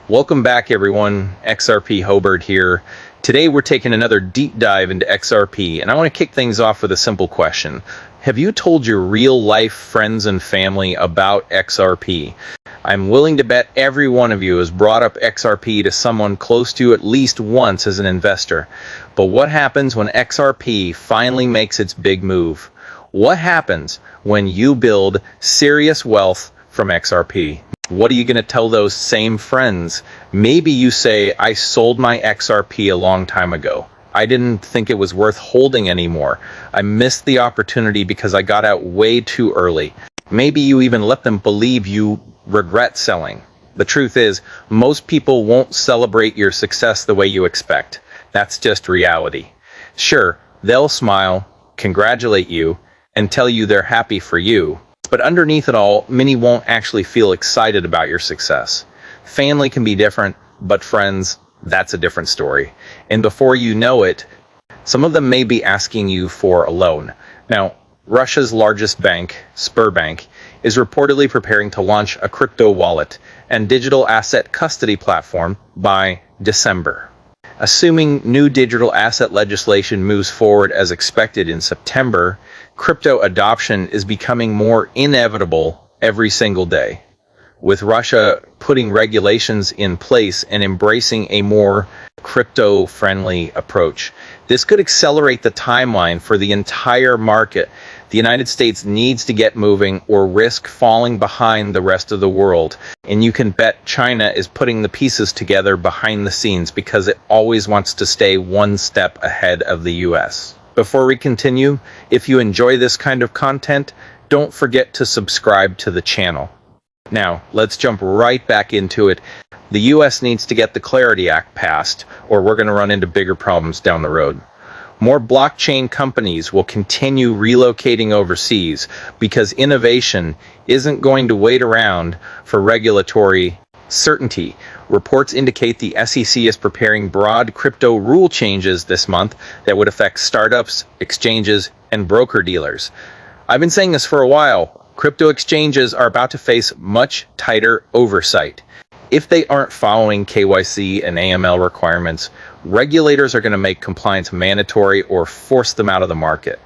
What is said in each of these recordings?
Welcome back, everyone. XRP Hobart here. Today we're taking another deep dive into XRP, and I want to kick things off with a simple question. Have you told your real-life friends and family about XRP? I'm willing to bet every one of you has brought up XRP to someone close to you at least once as an investor. But what happens when XRP finally makes its big move? What happens when you build serious wealth from XRP? What are you going to tell those same friends? Maybe you say, I sold my XRP a long time ago. I didn't think it was worth holding anymore. I missed the opportunity because I got out way too early. Maybe you even let them believe you regret selling. The truth is, most people won't celebrate your success the way you expect. That's just reality. Sure, they'll smile, congratulate you, and tell you they're happy for you. But underneath it all, many won't actually feel excited about your success. Family can be different, but friends, that's a different story. And before you know it, some of them may be asking you for a loan. Now, Russia's largest bank, Sberbank, is reportedly preparing to launch a crypto wallet and digital asset custody platform by December. Assuming new digital asset legislation moves forward as expected in September, crypto adoption is becoming more inevitable every single day. With Russia putting regulations in place and embracing a more crypto-friendly approach, this could accelerate the timeline for the entire market. The United States needs to get moving or risk falling behind the rest of the world. And you can bet China is putting the pieces together behind the scenes because it always wants to stay one step ahead of the US. Before we continue, if you enjoy this kind of content, don't forget to subscribe to the channel. Now, let's jump right back into it. The US needs to get the Clarity Act passed, or we're going to run into bigger problems down the road. More blockchain companies will continue relocating overseas because innovation isn't going to wait around for regulatory certainty. Reports indicate the SEC is preparing broad crypto rule changes this month that would affect startups, exchanges, and broker-dealers. I've been saying this for a while. Crypto exchanges are about to face much tighter oversight. If they aren't following KYC and AML requirements, regulators are going to make compliance mandatory or force them out of the market.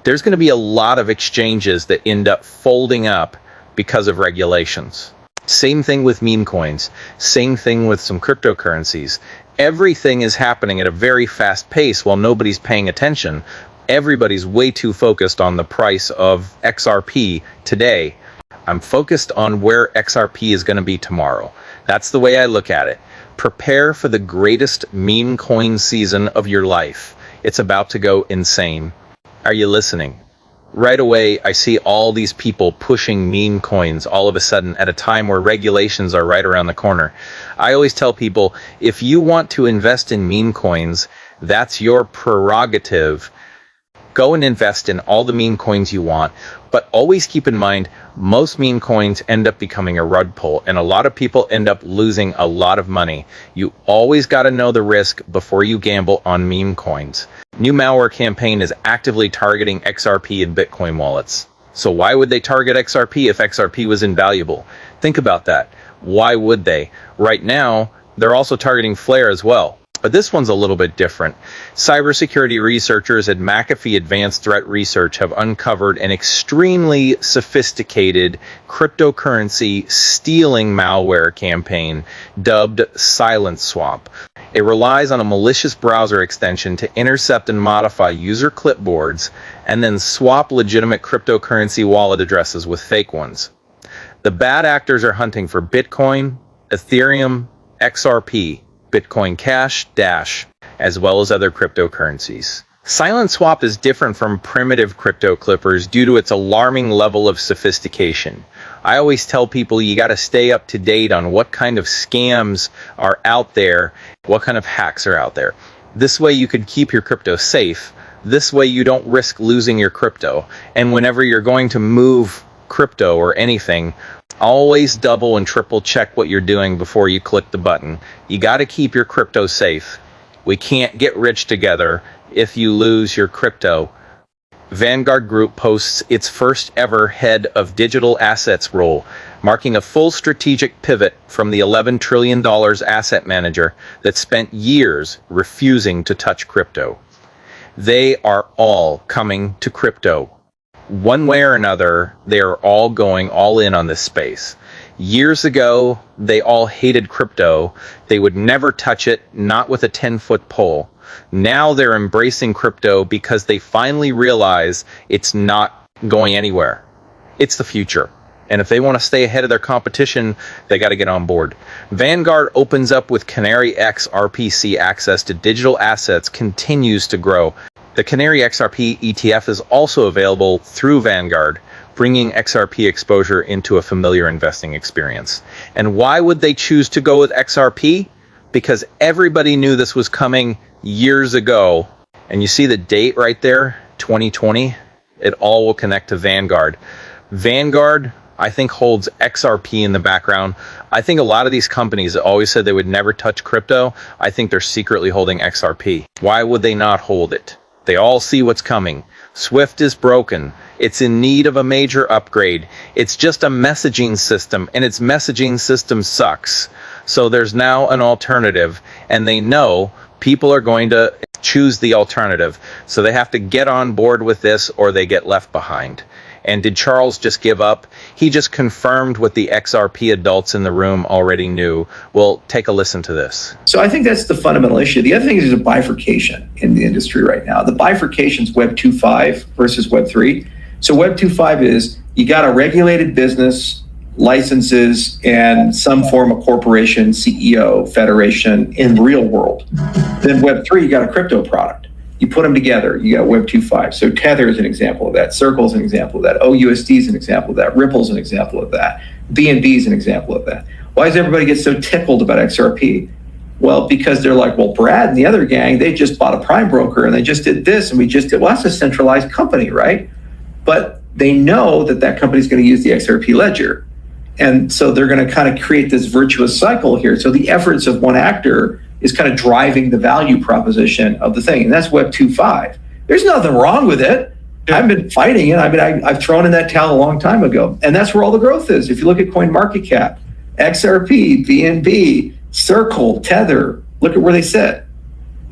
There's going to be a lot of exchanges that end up folding up because of regulations. Same thing with meme coins. Same thing with some cryptocurrencies. Everything is happening at a very fast pace while nobody's paying attention. Everybody's way too focused on the price of XRP today. I'm focused on where XRP is going to be tomorrow. That's the way I look at it. Prepare for the greatest meme coin season of your life. It's about to go insane. Are you listening? Right away, I see all these people pushing meme coins all of a sudden at a time where regulations are right around the corner. I always tell people, if you want to invest in meme coins, that's your prerogative. Go and invest in all the meme coins you want, but always keep in mind, most meme coins end up becoming a rug pull, and a lot of people end up losing a lot of money. You always got to know the risk before you gamble on meme coins. New malware campaign is actively targeting XRP and Bitcoin wallets. So why would they target XRP if XRP was invaluable? Think about that. Why would they? Right now, they're also targeting Flare as well. But this one's a little bit different. Cybersecurity researchers at McAfee Advanced Threat Research have uncovered an extremely sophisticated cryptocurrency stealing malware campaign dubbed Silent Swap. It relies on a malicious browser extension to intercept and modify user clipboards and then swap legitimate cryptocurrency wallet addresses with fake ones. The bad actors are hunting for Bitcoin, Ethereum, XRP, Bitcoin Cash, Dash, as well as other cryptocurrencies. Silent Swap is different from primitive crypto clippers due to its alarming level of sophistication. I always tell people you got to stay up to date on what kind of scams are out there, what kind of hacks are out there. This way you can keep your crypto safe. This way you don't risk losing your crypto. And whenever you're going to move crypto or anything, always double and triple check what you're doing before you click the button. You got to keep your crypto safe. We can't get rich together if you lose your crypto. Vanguard Group posts its first ever head of digital assets role. marking a full strategic pivot from the $11 trillion asset manager that spent years refusing to touch crypto. They are all coming to crypto. One way or another, they are all going all in on this space. Years ago, they all hated crypto. They would never touch it, not with a 10-foot pole. Now they're embracing crypto because they finally realize it's not going anywhere. It's the future. And if they want to stay ahead of their competition, they got to get on board. Vanguard opens up with Canary XRP access to digital assets continues to grow. The Canary XRP ETF is also available through Vanguard, bringing XRP exposure into a familiar investing experience. And why would they choose to go with XRP? Because everybody knew this was coming years ago. And you see the date right there, 2020? It all will connect to Vanguard. Vanguard, I think, holds XRP in the background. I think a lot of these companies that always said they would never touch crypto, I think they're secretly holding XRP. Why would they not hold it? They all see what's coming. Swift is broken. It's in need of a major upgrade. It's just a messaging system, and its messaging system sucks. So there's now an alternative, and they know people are going to choose the alternative. So they have to get on board with this or they get left behind. And did Charles just give up? He just confirmed what the XRP adults in the room already knew. Well, take a listen to this. So I think that's the fundamental issue. The other thing is there's a bifurcation in the industry right now. The bifurcation is Web 2.5 versus Web 3. So Web 2.5 is you got a regulated business, licenses, and some form of corporation, CEO, federation in real world. Then Web 3, you got a crypto product. You put them together, you got Web 2.5. So Tether is an example of that. Circle is an example of that. OUSD is an example of that. Ripple is an example of that. BNB is an example of that. Why does everybody get so tickled about XRP? Well, because they're like, well, Brad and the other gang, they just bought a prime broker and they just did this and we just did, well, that's a centralized company, right? But they know that that company is going to use the XRP ledger. And so they're going to kind of create this virtuous cycle here. So the efforts of one actor is kind of driving the value proposition of the thing. And that's Web 2.5. There's nothing wrong with it. I've been fighting it. I've thrown in that towel a long time ago. And that's where all the growth is. If you look at CoinMarketCap, XRP, BNB, Circle, Tether, look at where they sit.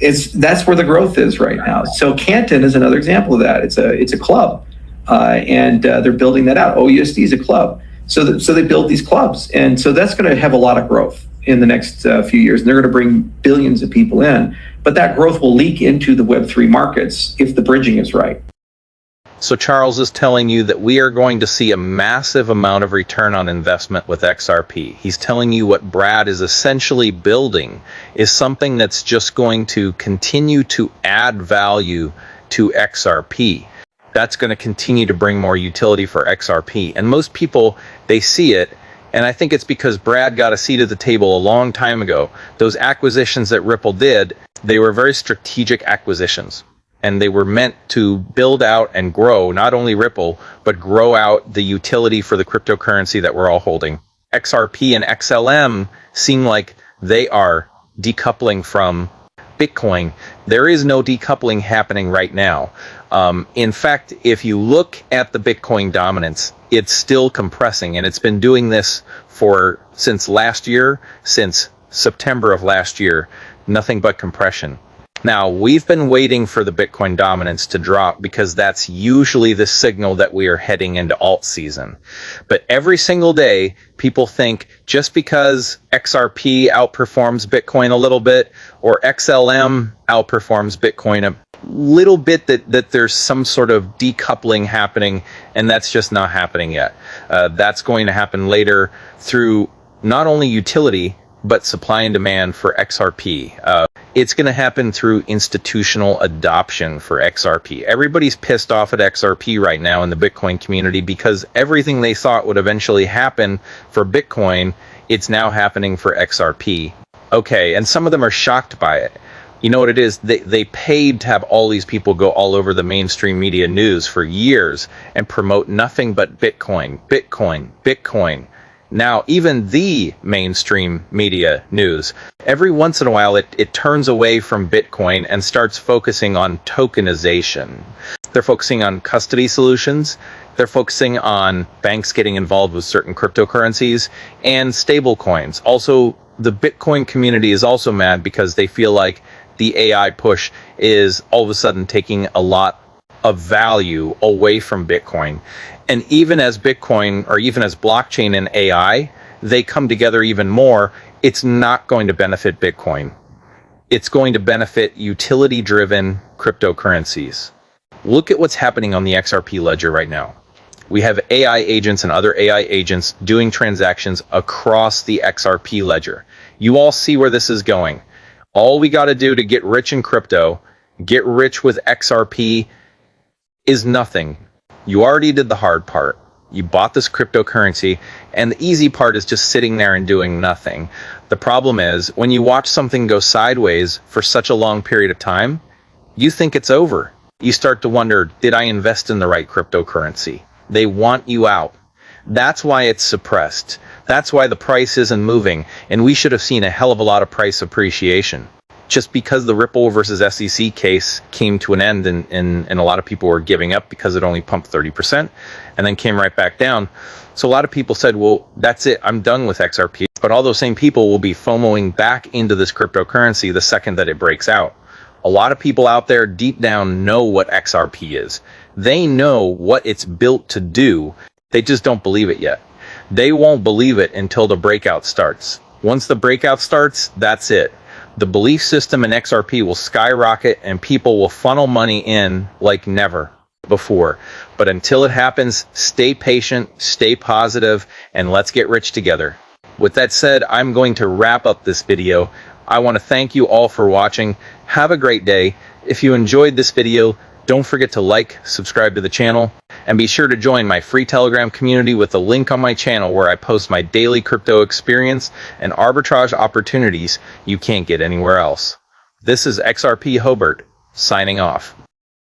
That's where the growth is right now. So Canton is another example of that. It's a club. And they're building that out. OUSD is a club. So they build these clubs. And so that's going to have a lot of growth in the next few years. And they're going to bring billions of people in. But that growth will leak into the Web3 markets if the bridging is right. So Charles is telling you that we are going to see a massive amount of return on investment with XRP. He's telling you what Brad is essentially building is something that's just going to continue to add value to XRP. That's going to continue to bring more utility for XRP. And most people, they see it, and I think it's because Brad got a seat at the table a long time ago. Those acquisitions that Ripple did, they were very strategic acquisitions. And they were meant to build out and grow, not only Ripple, but grow out the utility for the cryptocurrency that we're all holding. XRP and XLM seem like they are decoupling from Bitcoin. There is no decoupling happening right now. In fact, if you look at the Bitcoin dominance, it's still compressing, and it's been doing this since last year, since September of last year, nothing but compression. Now, we've been waiting for the Bitcoin dominance to drop because that's usually the signal that we are heading into alt season. But every single day, people think just because XRP outperforms Bitcoin a little bit or XLM outperforms Bitcoin a little bit that there's some sort of decoupling happening, and that's just not happening yet. That's going to happen later through not only utility, but supply and demand for XRP. It's going to happen through institutional adoption for XRP. Everybody's pissed off at XRP right now in the Bitcoin community because everything they thought would eventually happen for Bitcoin, it's now happening for XRP. Okay, and some of them are shocked by it. You know what it is? They paid to have all these people go all over the mainstream media news for years and promote nothing but Bitcoin, Bitcoin, Bitcoin. Now, even the mainstream media news, every once in a while it turns away from Bitcoin and starts focusing on tokenization. They're focusing on custody solutions. They're focusing on banks getting involved with certain cryptocurrencies and stable coins. Also, the Bitcoin community is also mad because they feel like the AI push is all of a sudden taking a lot of value away from Bitcoin. And even as Bitcoin, or even as blockchain and AI, they come together even more, it's not going to benefit Bitcoin. It's going to benefit utility-driven cryptocurrencies. Look at what's happening on the XRP ledger right now. We have AI agents and other AI agents doing transactions across the XRP ledger. You all see where this is going. All we got to do to get rich in crypto, get rich with XRP, is nothing. You already did the hard part. You bought this cryptocurrency, and the easy part is just sitting there and doing nothing. The problem is, when you watch something go sideways for such a long period of time, you think it's over. You start to wonder, did I invest in the right cryptocurrency? They want you out. That's why it's suppressed. That's why the price isn't moving, and we should have seen a hell of a lot of price appreciation. Just because the Ripple versus SEC case came to an end and a lot of people were giving up because it only pumped 30% and then came right back down. So a lot of people said, well, that's it, I'm done with XRP. But all those same people will be FOMOing back into this cryptocurrency the second that it breaks out. A lot of people out there deep down know what XRP is. They know what it's built to do. They just don't believe it yet. They won't believe it until the breakout starts. Once the breakout starts, that's it. The belief system in XRP will skyrocket and people will funnel money in like never before. But until it happens, stay patient, stay positive, and let's get rich together. With that said, I'm going to wrap up this video. I want to thank you all for watching. Have a great day. If you enjoyed this video, don't forget to like, subscribe to the channel, and be sure to join my free Telegram community with a link on my channel where I post my daily crypto experience and arbitrage opportunities you can't get anywhere else. This is XRP Hobart, signing off.